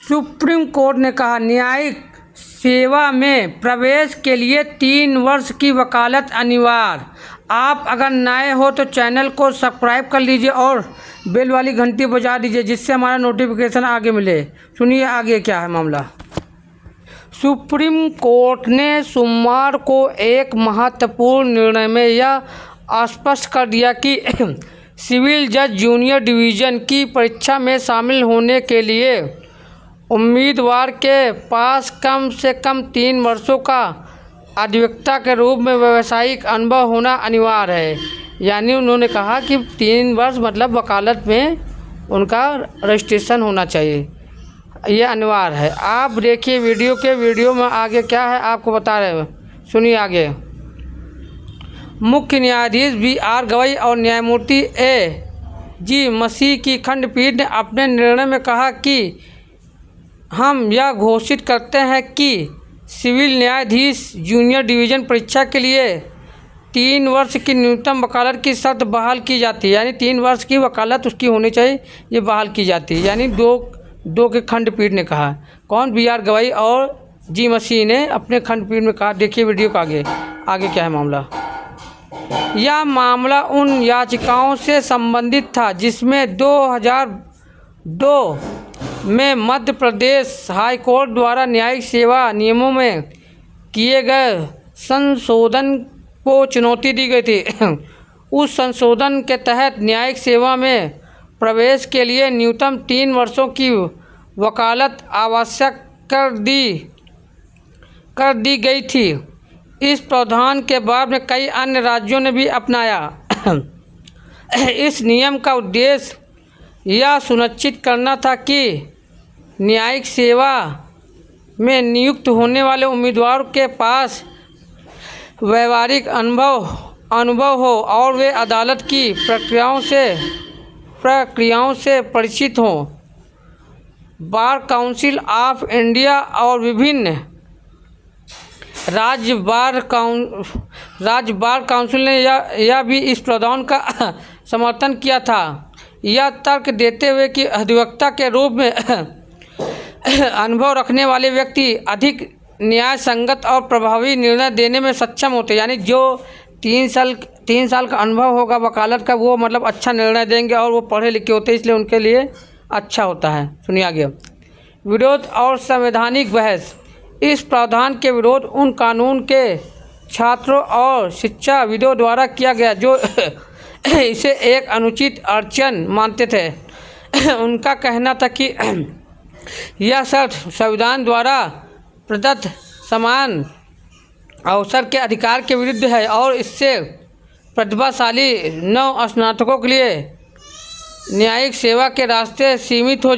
Supreme court ने कहा न्यायिक सेवा में प्रवेश के लिए 3 वर्ष की वकालत अनिवार्य। आप अगर नए हो तो चैनल को सब्सक्राइब कर लीजिए और बेल वाली घंटी बजा दीजिए जिससे हमारा नोटिफिकेशन आगे मिले। सुनिए आगे क्या है मामला। सुप्रीम कोर्ट ने सोमवार को एक महत्वपूर्ण निर्णय में यह स्पष्ट कर दिया कि सिविल जज जूनियर डिवीज़न की परीक्षा में शामिल होने के लिए उम्मीदवार के पास कम से कम 3 वर्षों का अधिवक्ता के रूप में व्यावसायिक अनुभव होना अनिवार्य है। यानी उन्होंने कहा कि 3 वर्ष मतलब वकालत में उनका रजिस्ट्रेशन होना चाहिए, ये अनिवार्य है। आप देखिए वीडियो में आगे क्या है आपको बता रहे हैं, सुनिए आगे। मुख्य न्यायाधीश BR गवई और न्यायमूर्ति AG मसीह की खंडपीठ ने अपने निर्णय में कहा कि हम यह घोषित करते हैं कि सिविल न्यायाधीश जूनियर डिवीज़न परीक्षा के लिए 3 वर्ष की न्यूनतम वकालत की शर्त बहाल की जाती है। यानी 3 वर्ष की वकालत उसकी होनी चाहिए, ये बहाल की जाती है। यानी दो के खंडपीठ ने कहा। कौन? BR गवई और G मसीह ने अपने खंडपीठ में कहा। देखिए वीडियो का आगे क्या है मामला। यह मामला उन याचिकाओं से संबंधित था जिसमें 2002 में मध्य प्रदेश हाई कोर्ट द्वारा न्यायिक सेवा नियमों में किए गए संशोधन को चुनौती दी गई थी। उस संशोधन के तहत न्यायिक सेवा में प्रवेश के लिए न्यूनतम 3 वर्षों की वकालत आवश्यक कर दी गई थी। इस प्रावधान के बाद में कई अन्य राज्यों ने भी अपनाया। इस नियम का उद्देश्य यह सुनिश्चित करना था कि न्यायिक सेवा में नियुक्त होने वाले उम्मीदवारों के पास व्यावहारिक अनुभव हो और वे अदालत की प्रक्रियाओं से परिचित हों। बार काउंसिल ऑफ इंडिया और विभिन्न राज्य बार काउंसिल ने यह भी इस प्रावधान का समर्थन किया था, यह तर्क देते हुए कि अधिवक्ता के रूप में अनुभव रखने वाले व्यक्ति अधिक न्याय संगत और प्रभावी निर्णय देने में सक्षम होते हैं। यानी जो 3 साल का अनुभव होगा वकालत का, वो मतलब अच्छा निर्णय देंगे और वो पढ़े लिखे होते हैं, इसलिए उनके लिए अच्छा होता है। सुनिए आगे। विरोध और संवैधानिक बहस। इस प्रावधान के विरोध उन कानून के छात्रों और शिक्षाविदों द्वारा किया गया जो इसे एक अनुचित अड़चन मानते थे। उनका कहना था कि यह शर्त संविधान द्वारा प्रदत्त समान अवसर के अधिकार के विरुद्ध है और इससे प्रतिभाशाली नव स्नातकों के लिए न्यायिक सेवा के रास्ते सीमित हो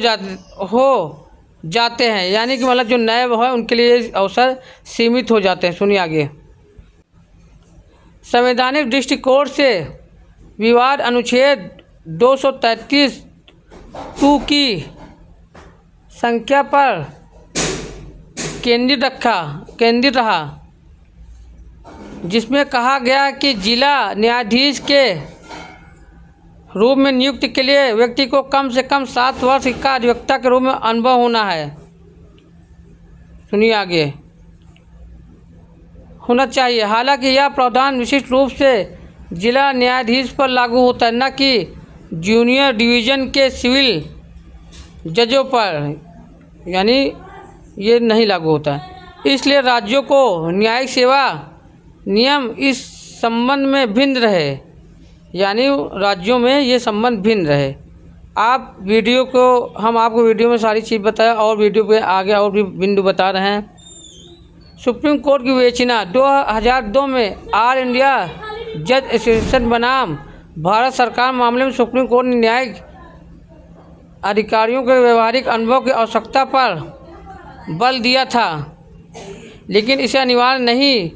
जाते हैं। यानी कि मतलब जो नए है उनके लिए अवसर सीमित हो जाते हैं। सुनिए आगे। संवैधानिक दृष्टिकोण से विवाद अनुच्छेद 233(2) की संख्या पर केंद्रित रहा, जिसमें कहा गया कि जिला न्यायाधीश के रूप में नियुक्ति के लिए व्यक्ति को कम से कम 7 वर्ष का अधिवक्ता के रूप में अनुभव होना है। सुनिए आगे। होना चाहिए। हालांकि यह प्रावधान विशिष्ट रूप से जिला न्यायाधीश पर लागू होता है, न कि जूनियर डिवीज़न के सिविल जजों पर, यानी ये नहीं लागू होता है। इसलिए राज्यों को न्यायिक सेवा नियम इस संबंध में भिन्न रहे, यानी राज्यों में ये संबंध भिन्न रहे। हम आपको वीडियो में सारी चीज़ बताया और वीडियो पे आगे और भी बिंदु बता रहे हैं। सुप्रीम कोर्ट की विवेचना। 2002 में ऑल इंडिया जज एसोसिएशन बनाम भारत सरकार मामले में सुप्रीम कोर्ट ने न्यायिक अधिकारियों के व्यवहारिक अनुभव की आवश्यकता पर बल दिया था, लेकिन इसे अनिवार्य नहीं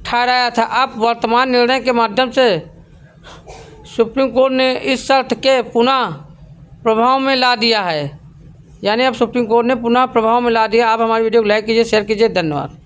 ठहराया था। अब वर्तमान निर्णय के माध्यम से सुप्रीम कोर्ट ने इस शर्त के पुनः प्रभाव में ला दिया है। यानी अब सुप्रीम कोर्ट ने पुनः प्रभाव में ला दिया। आप हमारी वीडियो को लाइक कीजिए, शेयर कीजिए। धन्यवाद।